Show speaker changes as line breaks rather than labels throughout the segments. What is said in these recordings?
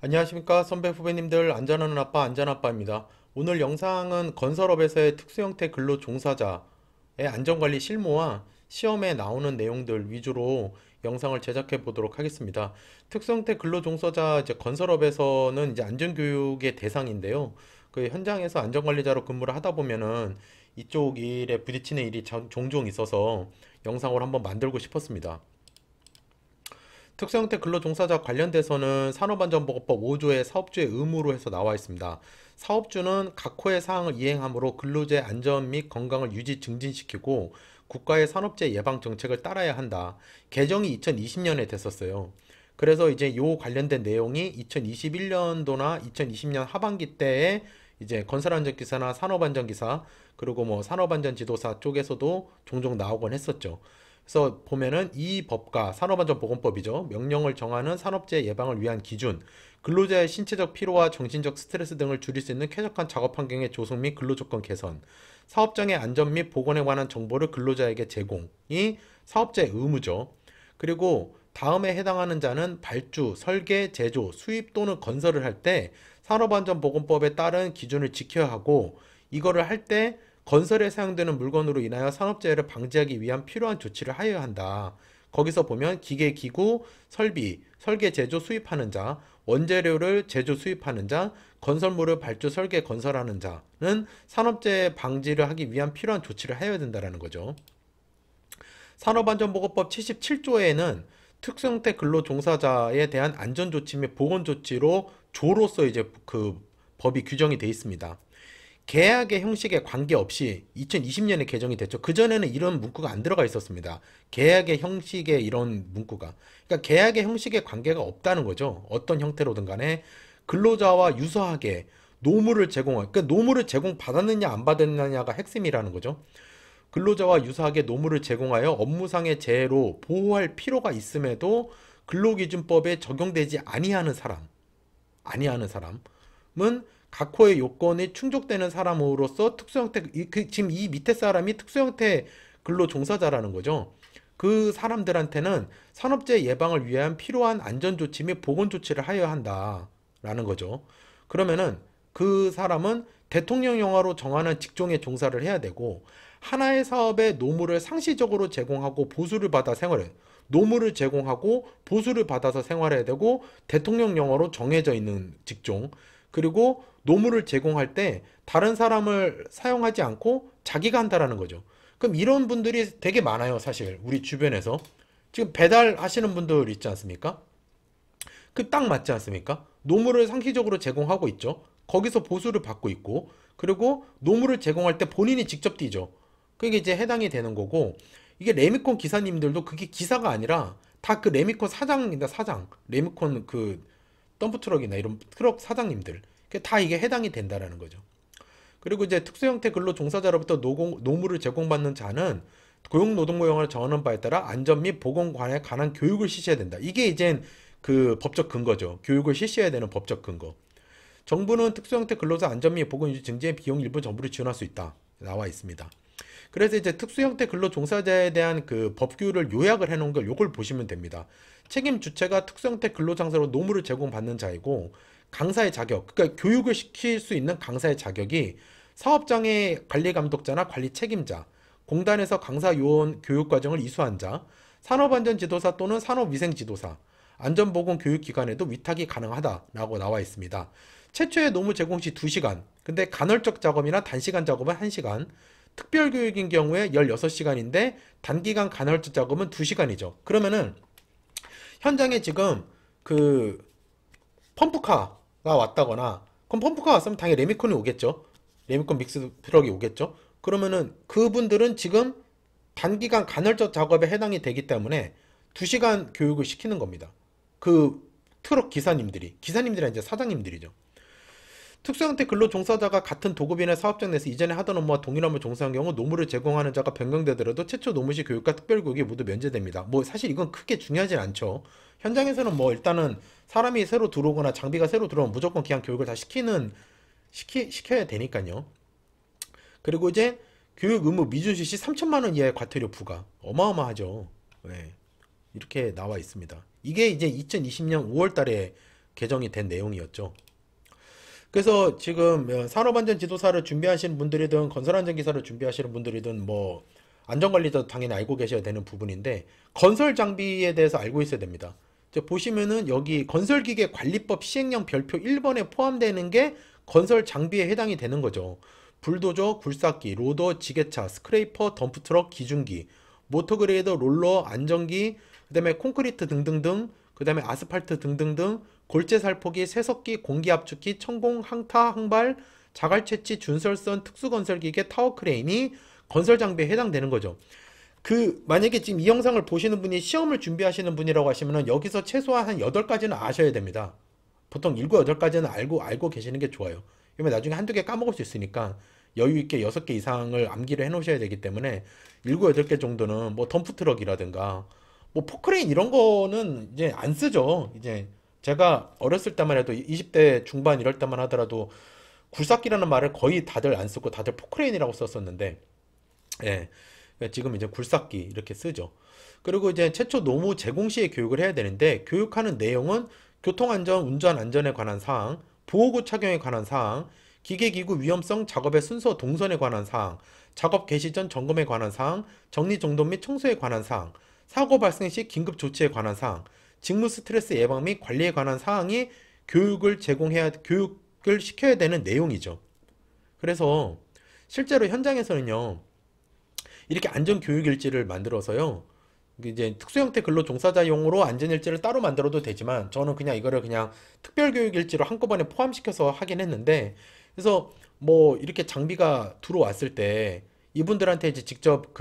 안녕하십니까 선배 후배님들, 안전하는 아빠 안전아빠입니다. 오늘 영상은 건설업에서의 특수형태 근로 종사자의 안전관리 실무와 시험에 나오는 내용들 위주로 영상을 제작해 보도록 하겠습니다. 특수형태 근로 종사자, 이제 건설업에서는 이제 안전교육의 대상인데요. 그 현장에서 안전관리자로 근무를 하다 보면은 이쪽 일에 부딪히는 일이 종종 있어서 영상을 한번 만들고 싶었습니다. 특수형태 근로종사자 관련돼서는 산업안전보건법 5조의 사업주의 의무로 해서 나와 있습니다. 사업주는 각 호의 사항을 이행함으로 근로자의 안전 및 건강을 유지 증진시키고 국가의 산업재해 예방 정책을 따라야 한다. 개정이 2020년에 됐었어요. 그래서 이제 요 관련된 내용이 2021년도나 2020년 하반기 때에 이제 건설안전기사나 산업안전기사, 그리고 뭐 산업안전지도사 쪽에서도 종종 나오곤 했었죠. 그래서 보면은 이 법과 산업안전보건법이죠. 명령을 정하는 산업재해 예방을 위한 기준, 근로자의 신체적 피로와 정신적 스트레스 등을 줄일 수 있는 쾌적한 작업 환경의 조성 및 근로조건 개선, 사업장의 안전 및 보건에 관한 정보를 근로자에게 제공이 사업자의 의무죠. 그리고 다음에 해당하는 자는 발주, 설계, 제조, 수입 또는 건설을 할 때 산업안전보건법에 따른 기준을 지켜야 하고, 이거를 할 때 건설에 사용되는 물건으로 인하여 산업재해를 방지하기 위한 필요한 조치를 하여야 한다. 거기서 보면 기계, 기구, 설비, 설계, 제조, 수입하는 자, 원재료를 제조, 수입하는 자, 건설물을 발주, 설계, 건설하는 자는 산업재해 방지를 하기 위한 필요한 조치를 하여야 된다는 거죠. 산업안전보건법 77조에는 특수형태 근로종사자에 대한 안전조치 및 보건조치로 조로서 이제 그 법이 규정이 되어 있습니다. 계약의 형식에 관계없이 2020년에 개정이 됐죠. 그전에는 이런 문구가 안 들어가 있었습니다. 계약의 형식에 이런 문구가. 그러니까 계약의 형식에 관계가 없다는 거죠. 어떤 형태로든 간에 근로자와 유사하게 노무를 제공할, 그러니까 노무를 제공받았느냐 안 받았느냐가 핵심이라는 거죠. 근로자와 유사하게 노무를 제공하여 업무상의 재해로 보호할 필요가 있음에도 근로기준법에 적용되지 아니하는 사람은 각호의 요건이 충족되는 사람으로서 특수형태, 지금 이 밑에 사람이 특수형태 근로 종사자라는 거죠. 그 사람들한테는 산업재해 예방을 위한 필요한 안전조치 및 보건조치를 하여야 한다라는 거죠. 그러면은 그 사람은 대통령 영화로 정하는 직종에 종사를 해야 되고, 하나의 사업에 노무를 상시적으로 제공하고 보수를 받아 생활해. 노무를 제공하고 보수를 받아서 생활해야 되고, 대통령 영어로 정해져 있는 직종, 그리고 노무를 제공할 때 다른 사람을 사용하지 않고 자기가 한다라는 거죠. 그럼 이런 분들이 되게 많아요, 사실 우리 주변에서. 지금 배달하시는 분들 있지 않습니까? 그 딱 맞지 않습니까? 노무를 상시적으로 제공하고 있죠. 거기서 보수를 받고 있고, 그리고 노무를 제공할 때 본인이 직접 뛰죠. 그게 이제 해당이 되는 거고, 이게 레미콘 기사님들도 그게 기사가 아니라 다 그 레미콘 사장입니다, 사장. 레미콘 그 덤프트럭이나 이런 트럭 사장님들. 다 이게 해당이 된다라는 거죠. 그리고 이제 특수형태 근로 종사자로부터 노무를 제공받는 자는 고용노동부령을 정하는 바에 따라 안전 및 보건관에 관한 교육을 실시해야 된다. 이게 이제 그 법적 근거죠. 교육을 실시해야 되는 법적 근거. 정부는 특수형태 근로자 안전 및 보건 유지 증진의 비용 일부 정부를 지원할 수 있다. 나와 있습니다. 그래서 이제 특수형태 근로 종사자에 대한 그 법규를 요약을 해놓은 걸 요걸 보시면 됩니다. 책임 주체가 특수형태 근로장소로 노무를 제공받는 자이고, 강사의 자격, 그러니까 교육을 시킬 수 있는 강사의 자격이 사업장의 관리 감독자나 관리 책임자, 공단에서 강사 요원 교육 과정을 이수한 자, 산업안전지도사 또는 산업위생지도사, 안전보건 교육기관에도 위탁이 가능하다라고 나와 있습니다. 최초의 노무 제공 시 2시간, 근데 간헐적 작업이나 단시간 작업은 1시간, 특별교육인 경우에 16시간인데 단기간 간헐적 작업은 2시간이죠. 그러면은 현장에 지금 그 펌프카가 왔다거나, 그럼 펌프카 왔으면 당연히 레미콘이 오겠죠. 레미콘 믹스 트럭이 오겠죠. 그러면은 그분들은 지금 단기간 간헐적 작업에 해당이 되기 때문에 2시간 교육을 시키는 겁니다. 그 트럭 기사님들이 이제 사장님들이죠. 특수형태 근로 종사자가 같은 도급인의 사업장 내에서 이전에 하던 업무와 동일한 업무 종사한 경우 노무를 제공하는 자가 변경되더라도 최초 노무시 교육과 특별교육이 모두 면제됩니다. 뭐 사실 이건 크게 중요하진 않죠. 현장에서는 뭐 일단은 사람이 새로 들어오거나 장비가 새로 들어오면 무조건 그냥 교육을 다 시켜야 되니까요. 그리고 이제 교육 의무 미준시 시 3천만 원 이하의 과태료 부과. 어마어마하죠. 네. 이렇게 나와 있습니다. 이게 이제 2020년 5월 달에 개정이 된 내용이었죠. 그래서 지금 산업안전 지도사를 준비하시는 분들이든 건설안전 기사를 준비하시는 분들이든 뭐 안전관리자도 당연히 알고 계셔야 되는 부분인데 건설 장비에 대해서 알고 있어야 됩니다. 보시면은 여기 건설기계 관리법 시행령 별표 1번에 포함되는 게 건설 장비에 해당이 되는 거죠. 불도저, 굴삭기, 로더, 지게차, 스크레이퍼, 덤프트럭, 기중기, 모터그레이더, 롤러, 안전기, 그 다음에 콘크리트 등등등, 그 다음에 아스팔트 등등등, 골재 살포기, 세석기, 공기압축기, 천공, 항타, 항발, 자갈채취, 준설선, 특수건설기계, 타워크레인이 건설 장비에 해당되는 거죠. 만약에 지금 이 영상을 보시는 분이 시험을 준비하시는 분이라고 하시면은 여기서 최소한 한 8가지는 아셔야 됩니다. 보통 7, 8가지는 알고 계시는 게 좋아요. 왜냐면 나중에 한두 개 까먹을 수 있으니까 여유 있게 6개 이상을 암기를 해 놓으셔야 되기 때문에 7, 8개 정도는 뭐 덤프트럭이라든가 뭐 포크레인 이런 거는 이제 안 쓰죠. 이제 제가 어렸을 때만 해도 20대 중반 이럴 때만 하더라도 굴삭기라는 말을 거의 다들 안 쓰고 다들 포크레인이라고 썼었는데 예. 지금 이제 굴삭기 이렇게 쓰죠. 그리고 이제 최초 노무 제공 시에 교육을 해야 되는데 교육하는 내용은 교통안전, 운전안전에 관한 사항, 보호구 착용에 관한 사항, 기계기구 위험성, 작업의 순서 동선에 관한 사항, 작업 개시 전 점검에 관한 사항, 정리정돈 및 청소에 관한 사항, 사고 발생 시 긴급 조치에 관한 사항, 직무 스트레스 예방 및 관리에 관한 사항이 교육을 시켜야 되는 내용이죠. 그래서 실제로 현장에서는요, 이렇게 안전교육일지를 만들어서요. 이제 특수형태 근로종사자용으로 안전일지를 따로 만들어도 되지만 저는 그냥 이거를 그냥 특별교육일지로 한꺼번에 포함시켜서 하긴 했는데 그래서 뭐 이렇게 장비가 들어왔을 때 이분들한테 이제 직접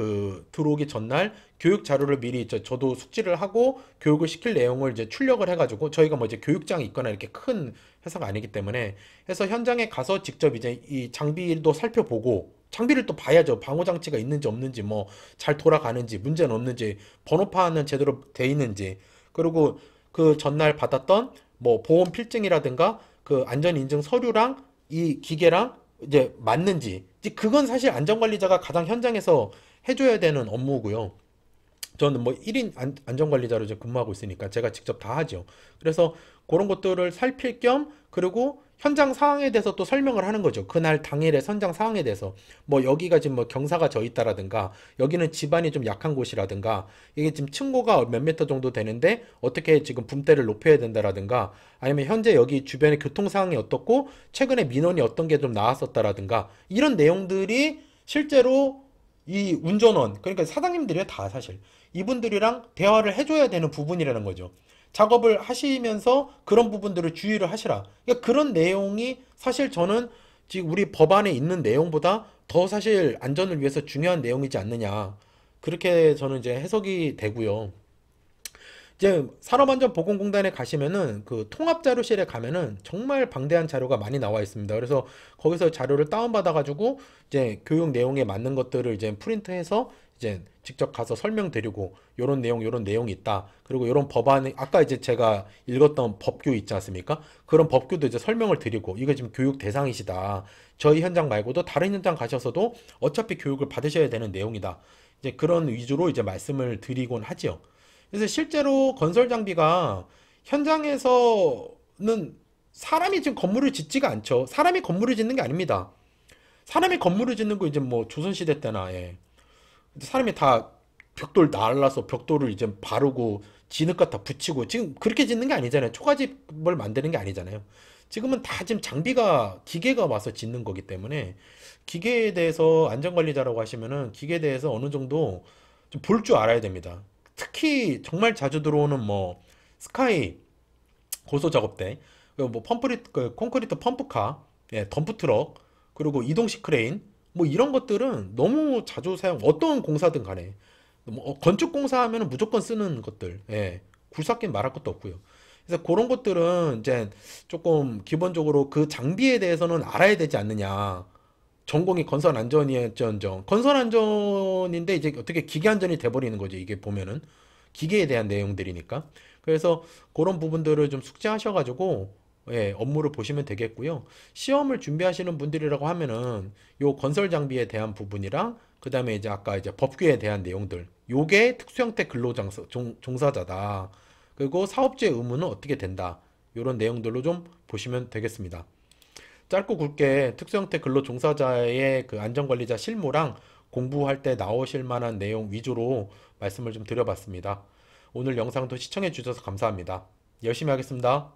들어오기 전날 교육 자료를 미리 저도 숙지를 하고 교육을 시킬 내용을 이제 출력을 해가지고 저희가 뭐 이제 교육장이 있거나 이렇게 큰 회사가 아니기 때문에 해서 현장에 가서 직접 이제 이 장비도 살펴보고 장비를 또 봐야죠. 방호 장치가 있는지 없는지 뭐 잘 돌아가는지 문제는 없는지 번호판은 제대로 돼 있는지 그리고 그 전날 받았던 뭐 보험 필증이라든가 그 안전 인증 서류랑 이 기계랑 이제 맞는지 이제 그건 사실 안전관리자가 가장 현장에서 해줘야 되는 업무고요. 저는 뭐 1인 안전관리자로 이제 근무하고 있으니까 제가 직접 다 하죠. 그래서 그런 것들을 살필 겸 그리고 현장 상황에 대해서 또 설명을 하는 거죠. 그날 당일의 현장 상황에 대해서 뭐 여기가 지금 뭐 경사가 져 있다라든가 여기는 지반이 좀 약한 곳이라든가 이게 지금 층고가 몇 미터 정도 되는데 어떻게 지금 붐대를 높여야 된다라든가 아니면 현재 여기 주변의 교통 상황이 어떻고 최근에 민원이 어떤 게 좀 나왔었다라든가 이런 내용들이 실제로 이 운전원 그러니까 사장님들이요 다 사실 이분들이랑 대화를 해줘야 되는 부분이라는 거죠. 작업을 하시면서 그런 부분들을 주의를 하시라. 그러니까 그런 내용이 사실 저는 지금 우리 법안에 있는 내용보다 더 사실 안전을 위해서 중요한 내용이지 않느냐. 그렇게 저는 이제 해석이 되고요. 이제 산업안전보건공단에 가시면은 그 통합자료실에 가면은 정말 방대한 자료가 많이 나와 있습니다. 그래서 거기서 자료를 다운받아 가지고 이제 교육 내용에 맞는 것들을 이제 프린트해서 이제 직접 가서 설명드리고 요런 내용 요런 내용이 있다. 그리고 요런 법안이 아까 이제 제가 읽었던 법규 있지 않습니까? 그런 법규도 이제 설명을 드리고 이거 지금 교육 대상이시다. 저희 현장 말고도 다른 현장 가셔서도 어차피 교육을 받으셔야 되는 내용이다. 이제 그런 위주로 이제 말씀을 드리곤 하지요. 그래서 실제로 건설 장비가 현장에서는 사람이 지금 건물을 짓지가 않죠. 사람이 건물을 짓는 게 아닙니다. 사람이 건물을 짓는 거 이제 뭐 조선시대 때나 예. 사람이 다 벽돌 날라서 벽돌을 이제 바르고 진흙 갖다 붙이고 지금 그렇게 짓는 게 아니잖아요. 초가집을 만드는 게 아니잖아요. 지금은 다 지금 장비가 기계가 와서 짓는 거기 때문에 기계에 대해서 안전관리자라고 하시면은 기계에 대해서 어느 정도 좀 볼 줄 알아야 됩니다. 특히 정말 자주 들어오는 뭐 스카이 고소 작업대, 그리고 뭐 콘크리트 펌프카, 예, 덤프트럭, 그리고 이동식 크레인, 뭐 이런 것들은 너무 자주 어떤 공사든 간에 뭐 건축 공사하면 무조건 쓰는 것들, 예, 굴삭기는 말할 것도 없고요. 그래서 그런 것들은 이제 조금 기본적으로 그 장비에 대해서는 알아야 되지 않느냐. 전공이 건설 안전이었죠. 건설 안전인데 이제 어떻게 기계 안전이 돼버리는 거죠. 이게 보면은 기계에 대한 내용들이니까. 그래서 그런 부분들을 좀 숙지하셔가지고 예, 업무를 보시면 되겠고요. 시험을 준비하시는 분들이라고 하면은 요 건설 장비에 대한 부분이랑 그 다음에 이제 아까 이제 법규에 대한 내용들, 요게 특수형태 근로종사자다. 그리고 사업주의 의무는 어떻게 된다. 이런 내용들로 좀 보시면 되겠습니다. 짧고 굵게 특수형태 근로 종사자의 그 안전관리자 실무랑 공부할 때 나오실 만한 내용 위주로 말씀을 좀 드려봤습니다. 오늘 영상도 시청해 주셔서 감사합니다. 열심히 하겠습니다.